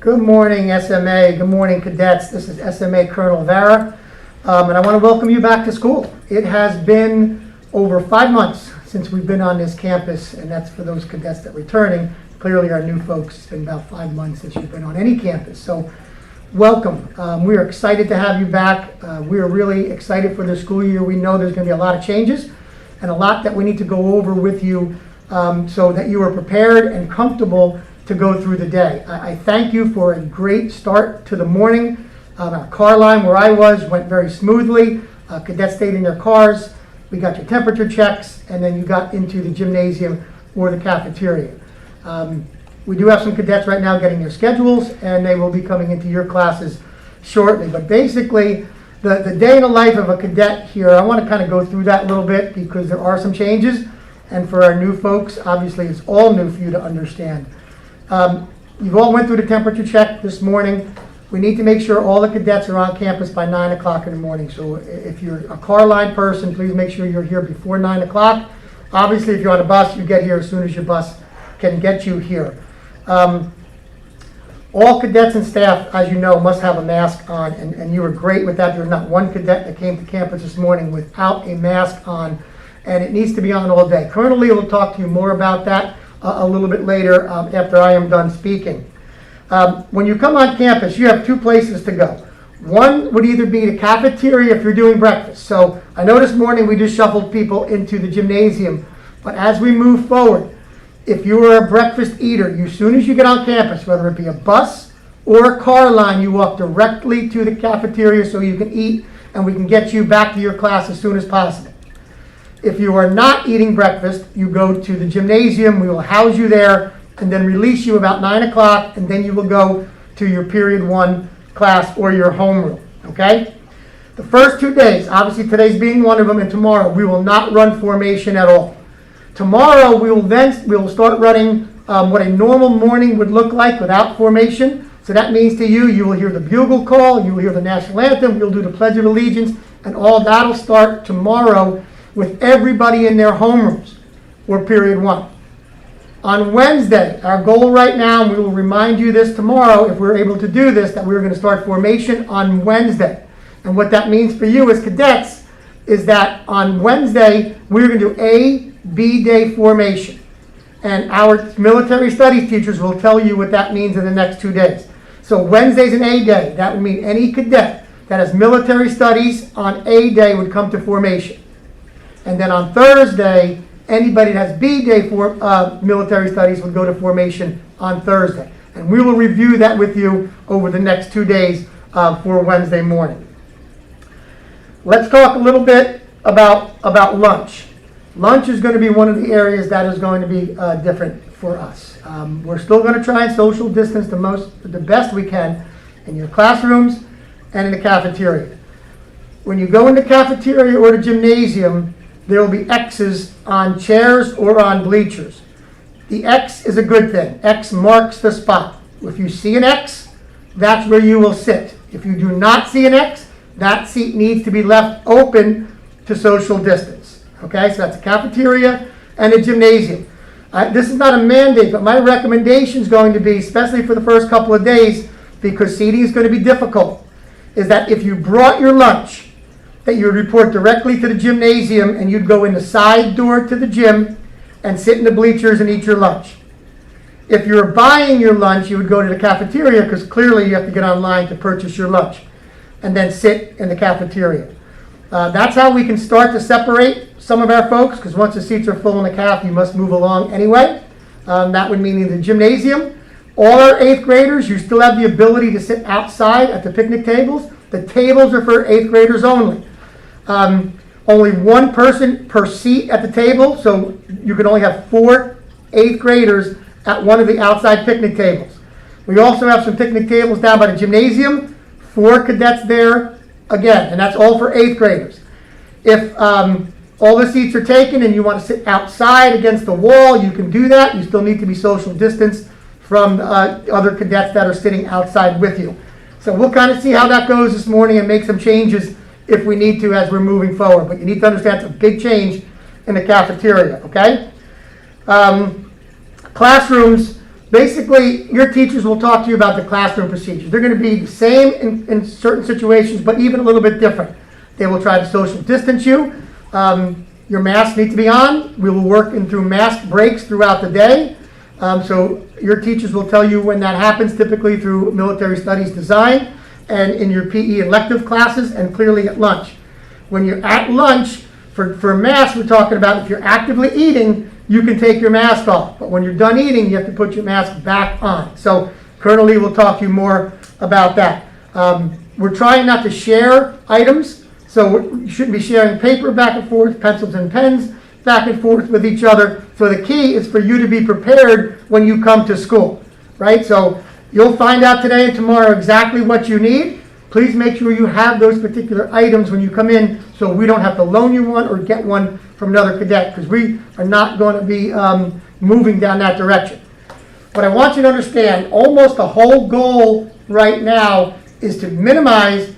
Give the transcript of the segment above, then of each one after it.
Good morning, SMA. Good morning, cadets. This is SMA Colonel Vara, and I want to welcome you back to school. It has been over 5 months since we've been on this campus, and that's for those cadets that are returning. Clearly, our new folks, it's been about 5 months since you've been on any campus. So, welcome. We are excited to have you back. We are really excited for the school year. We know there's going to be a lot of changes and a lot that we need to go over with you so that you are prepared and comfortable to go through the day. I thank you for a great start to the morning. Our car line where I was went very smoothly. Cadets stayed in their cars. We got your temperature checks, and then you got into the gymnasium or the cafeteria. We do have some cadets right now getting their schedules, and they will be coming into your classes shortly. But basically, the day in the life of a cadet here, I want to kind of go through that a little bit because there are some changes. And for our new folks, obviously it's all new for you to understand. You've all went through the temperature check this morning. We need to make sure all the cadets are on campus by 9 o'clock in the morning. So if you're a car line person, please make sure you're here before 9 o'clock. Obviously, if you're on a bus, you get here as soon as your bus can get you here. All cadets and staff, as you know, must have a mask on, and you were great with that. There's not one cadet that came to campus this morning without a mask on, and it needs to be on all day. Colonel Lee will talk to you more about that a little bit later after I am done speaking. When you come on campus, you have 2 places to go. One would either be the cafeteria if you're doing breakfast. So I know this morning we just shuffled people into the gymnasium, but as we move forward, if you are a breakfast eater, as soon as you get on campus, whether it be a bus or a car line, you walk directly to the cafeteria so you can eat, and we can get you back to your class as soon as possible. If you are not eating breakfast, you go to the gymnasium. We will house you there and then release you about 9 o'clock, and then you will go to your period 1 class or your homeroom, okay? The first 2 days, obviously today's being one of them, and tomorrow, we will not run formation at all. Tomorrow, we will start running what a normal morning would look like without formation. So that means to you, you will hear the bugle call, you will hear the national anthem, you'll do the Pledge of Allegiance, and all that'll start tomorrow with everybody in their homerooms or period 1. On Wednesday, our goal right now, and we will remind you this tomorrow if we're able to do this, that we're going to start formation on Wednesday. And what that means for you as cadets is that on Wednesday, we're going to do A, B day formation. And our military studies teachers will tell you what that means in the next 2 days. So Wednesday's an A day. That would mean any cadet that has military studies on A day would come to formation. And then on Thursday, anybody that has B day for military studies would go to formation on Thursday. And we will review that with you over the next 2 days for Wednesday morning. Let's talk a little bit about lunch. Lunch is going to be one of the areas that is going to be different for us. We're still going to try and social distance the best we can in your classrooms and in the cafeteria. When you go in the cafeteria or the gymnasium, there will be X's on chairs or on bleachers. The X is a good thing. X marks the spot. If you see an X, that's where you will sit. If you do not see an X, that seat needs to be left open to social distance. Okay, so that's a cafeteria and a gymnasium. This is not a mandate, but my recommendation is going to be, especially for the first couple of days, because seating is going to be difficult, is that if you brought your lunch, that you would report directly to the gymnasium and you'd go in the side door to the gym and sit in the bleachers and eat your lunch. If you're buying your lunch, you would go to the cafeteria because clearly you have to get online to purchase your lunch and then sit in the cafeteria. That's how we can start to separate some of our folks, because once the seats are full in the caf, you must move along anyway. That would mean in the gymnasium. All our 8th graders, you still have the ability to sit outside at the picnic tables. The tables are for 8th graders only. Only 1 person per seat at the table, so you can only have 4 8th graders at one of the outside picnic tables. We also have some picnic tables down by the gymnasium, 4 cadets there again, and that's all for 8th graders. If all the seats are taken and you want to sit outside against the wall, you can do that. You still need to be social distanced from other cadets that are sitting outside with you. So we'll kind of see how that goes this morning and make some changes if we need to as we're moving forward. But you need to understand it's a big change in the cafeteria, okay? Classrooms, basically, your teachers will talk to you about the classroom procedures. They're going to be the same in certain situations, but even a little bit different. They will try to social distance you. Your masks need to be on. We will work in through mask breaks throughout the day. So your teachers will tell you when that happens, typically through military studies design and in your PE elective classes and clearly at lunch. When you're at lunch, for masks, we're talking about if you're actively eating, you can take your mask off. But when you're done eating, you have to put your mask back on. So Colonel Lee will talk to you more about that. We're trying not to share items. So you shouldn't be sharing paper back and forth, pencils and pens back and forth with each other. So the key is for you to be prepared when you come to school, right? So you'll find out today and tomorrow exactly what you need. Please make sure you have those particular items when you come in so we don't have to loan you one or get one from another cadet, because we are not going to be moving down that direction. What I want you to understand, almost the whole goal right now is to minimize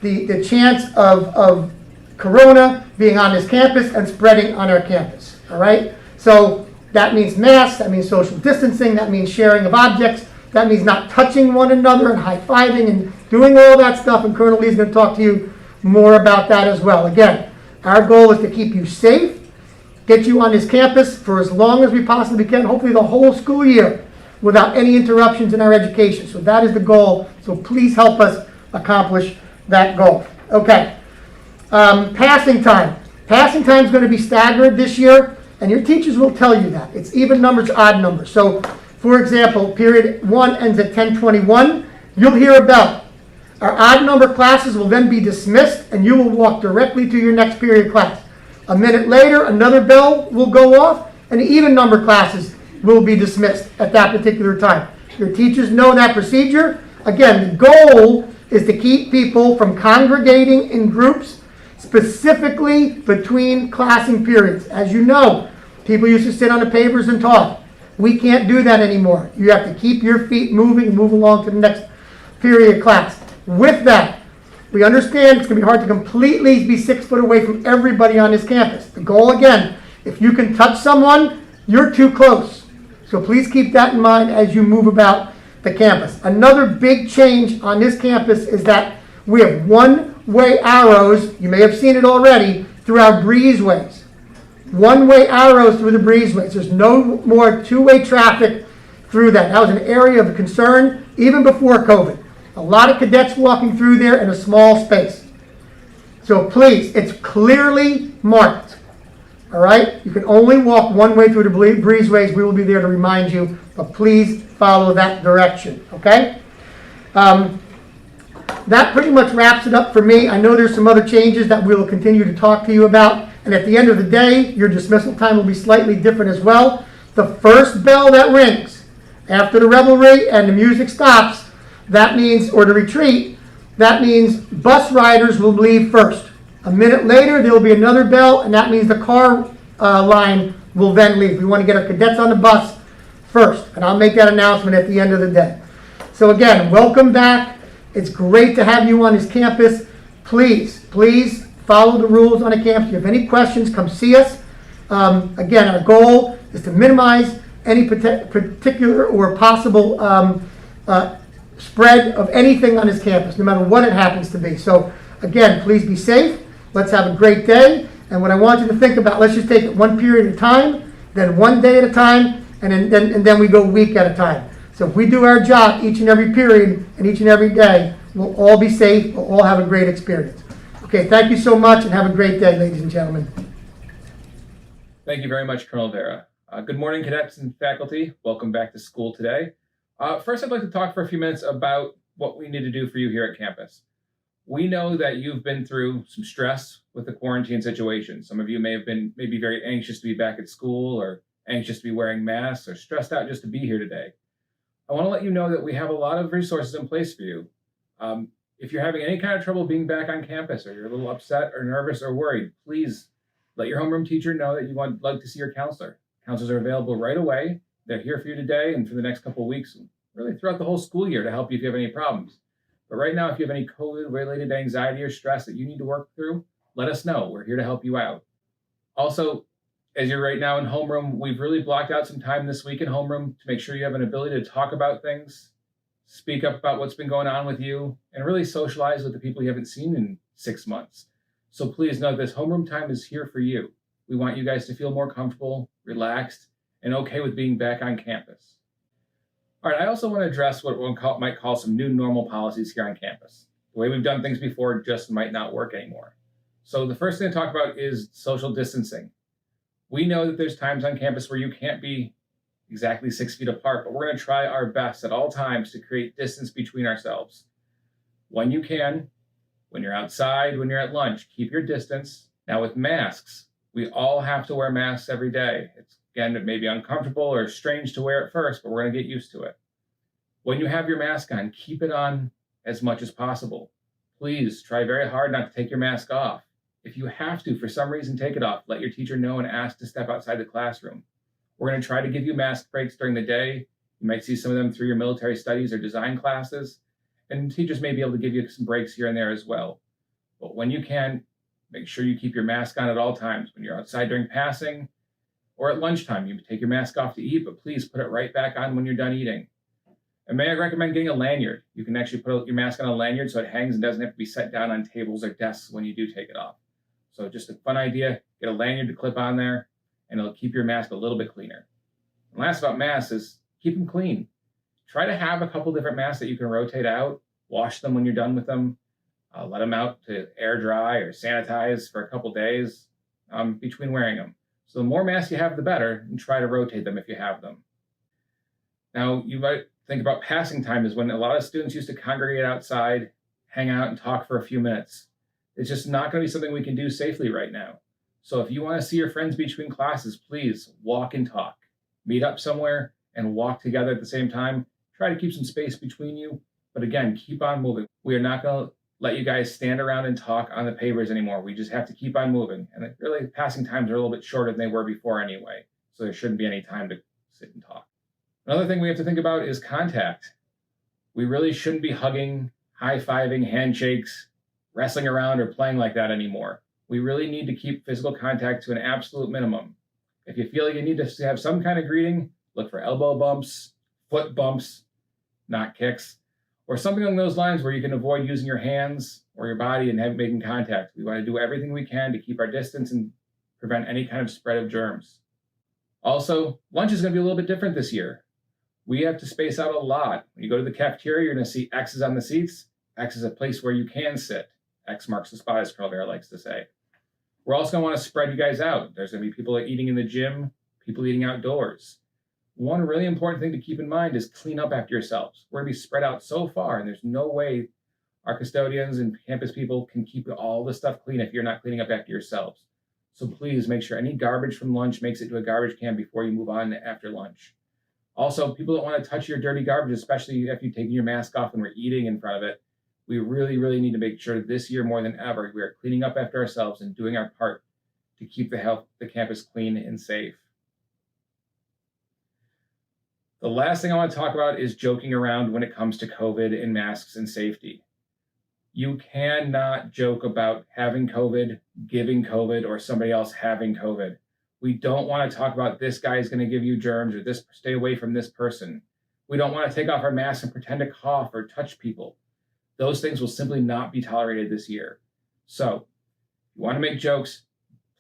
the chance of corona being on this campus and spreading on our campus, all right? So that means masks, that means social distancing, that means sharing of objects, that means not touching one another and high-fiving and doing all that stuff, and Colonel Lee is going to talk to you more about that as well. Again, our goal is to keep you safe, get you on this campus for as long as we possibly can, hopefully the whole school year, without any interruptions in our education. So that is the goal, so please help us accomplish that goal. Okay, passing time. Passing time is going to be staggered this year, and your teachers will tell you that. It's even numbers, odd numbers. So, for example, period 1 ends at 10:21. You'll hear a bell. Our odd number classes will then be dismissed, and you will walk directly to your next period class. A minute later, another bell will go off, and the even number classes will be dismissed at that particular time. Your teachers know that procedure. Again, the goal is to keep people from congregating in groups, specifically between classing periods. As you know, people used to sit on the pavers and talk. We can't do that anymore. You have to keep your feet moving and move along to the next period class. With that, we understand it's going to be hard to completely be 6 foot away from everybody on this campus. The goal, again, if you can touch someone, you're too close. So please keep that in mind as you move about the campus. Another big change on this campus is that we have one-way arrows, you may have seen it already, through our breezeways. One-way arrows through the breezeways. There's no more two-way traffic through that. That was an area of concern even before COVID. A lot of cadets walking through there in a small space. So please, it's clearly marked. All right? You can only walk one way through the breezeways. We will be there to remind you, but please follow that direction. Okay? That pretty much wraps it up for me. I know there's some other changes that we will continue to talk to you about. And at the end of the day, your dismissal time will be slightly different as well. The first bell that rings after the revelry and the music stops, that means, or the retreat, that means bus riders will leave first. A minute later, there will be another bell, and that means the car line will then leave. We want to get our cadets on the bus first, and I'll make that announcement at the end of the day. So again, welcome back. It's great to have you on this campus. Please follow the rules on the campus. If you have any questions, come see us. Again, our goal is to minimize any particular or possible spread of anything on this campus, no matter what it happens to be. So again, please be safe. Let's have a great day. And what I want you to think about, let's just take it one period at a time, then one day at a time, and then we go week at a time. So if we do our job each and every period and each and every day, we'll all be safe, we'll all have a great experience. Okay, thank you so much and have a great day, ladies and gentlemen. Thank you very much, Colonel Vara. Good morning, cadets and faculty. Welcome back to school today. First, I'd like to talk for a few minutes about what we need to do for you here at campus. We know that you've been through some stress with the quarantine situation. Some of you may be very anxious to be back at school, or anxious to be wearing masks, or stressed out just to be here today. I want to let you know that we have a lot of resources in place for you. If you're having any kind of trouble being back on campus, or you're a little upset or nervous or worried, please let your homeroom teacher know that you would like to see your counselor. Counselors are available right away. They're here for you today and for the next couple of weeks, really throughout the whole school year, to help you if you have any problems. But right now, if you have any COVID-related anxiety or stress that you need to work through, let us know. We're here to help you out. Also, As you're right now in homeroom, we've really blocked out some time this week in homeroom to make sure you have an ability to talk about things, speak up about what's been going on with you, and really socialize with the people you haven't seen in 6 months. So please know this homeroom time is here for you. We want you guys to feel more comfortable, relaxed, and okay with being back on campus. All right, I also want to address what one might call some new normal policies here on campus. The way we've done things before just might not work anymore. So the first thing to talk about is social distancing. We know that there's times on campus where you can't be exactly 6 feet apart, but we're going to try our best at all times to create distance between ourselves. When you can, when you're outside, when you're at lunch, keep your distance. Now with masks, we all have to wear masks every day. Again, it may be uncomfortable or strange to wear at first, but we're going to get used to it. When you have your mask on, keep it on as much as possible. Please try very hard not to take your mask off. If you have to, for some reason, take it off. Let your teacher know and ask to step outside the classroom. We're going to try to give you mask breaks during the day. You might see some of them through your military studies or design classes, and teachers may be able to give you some breaks here and there as well. But when you can, make sure you keep your mask on at all times. When you're outside during passing or at lunchtime, you take your mask off to eat, but please put it right back on when you're done eating. And may I recommend getting a lanyard? You can actually put your mask on a lanyard so it hangs and doesn't have to be set down on tables or desks when you do take it off. So just a fun idea, get a lanyard to clip on there, and it'll keep your mask a little bit cleaner. And last about masks is keep them clean. Try to have a couple different masks that you can rotate out, wash them when you're done with them, let them out to air dry or sanitize for a couple days between wearing them. So the more masks you have, the better, and try to rotate them if you have them. Now, you might think about passing time is when a lot of students used to congregate outside, hang out, and talk for a few minutes. It's just not going to be something we can do safely right now. So if you want to see your friends between classes, please walk and talk. Meet up somewhere and walk together at the same time. Try to keep some space between you. But again, keep on moving. We are not going to let you guys stand around and talk on the pavers anymore. We just have to keep on moving. And really, passing times are a little bit shorter than they were before anyway. So there shouldn't be any time to sit and talk. Another thing we have to think about is contact. We really shouldn't be hugging, high-fiving, handshakes, wrestling around, or playing like that anymore. We really need to keep physical contact to an absolute minimum. If you feel like you need to have some kind of greeting, look for elbow bumps, foot bumps, not kicks, or something along those lines where you can avoid using your hands or your body and making contact. We want to do everything we can to keep our distance and prevent any kind of spread of germs. Also, lunch is going to be a little bit different this year. We have to space out a lot. When you go to the cafeteria, you're going to see X's on the seats. X is a place where you can sit. X marks the spot, as Carl Vara likes to say. We're also going to want to spread you guys out. There's going to be people eating in the gym, people eating outdoors. One really important thing to keep in mind is clean up after yourselves. We're going to be spread out so far, and there's no way our custodians and campus people can keep all the stuff clean if you're not cleaning up after yourselves. So please make sure any garbage from lunch makes it to a garbage can before you move on after lunch. Also, people don't want to touch your dirty garbage, especially if you're taking your mask off when we're eating in front of it. We really, really need to make sure this year more than ever, we are cleaning up after ourselves and doing our part to keep the campus clean and safe. The last thing I want to talk about is joking around when it comes to COVID and masks and safety. You cannot joke about having COVID, giving COVID, or somebody else having COVID. We don't want to talk about this guy is going to give you germs or this stay away from this person. We don't want to take off our masks and pretend to cough or touch people. Those things will simply not be tolerated this year. So, if you want to make jokes,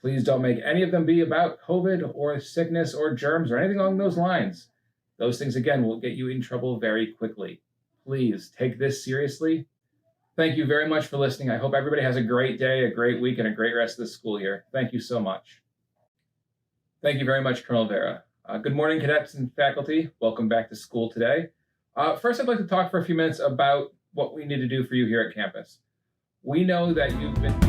please don't make any of them be about COVID or sickness or germs or anything along those lines. Those things, again, will get you in trouble very quickly. Please take this seriously. Thank you very much for listening. I hope everybody has a great day, a great week, and a great rest of the school year. Thank you so much. Thank you very much, Colonel Vara. Good morning, cadets and faculty. Welcome back to school today. First, I'd like to talk for a few minutes about what we need to do for you here at campus. We know that you've been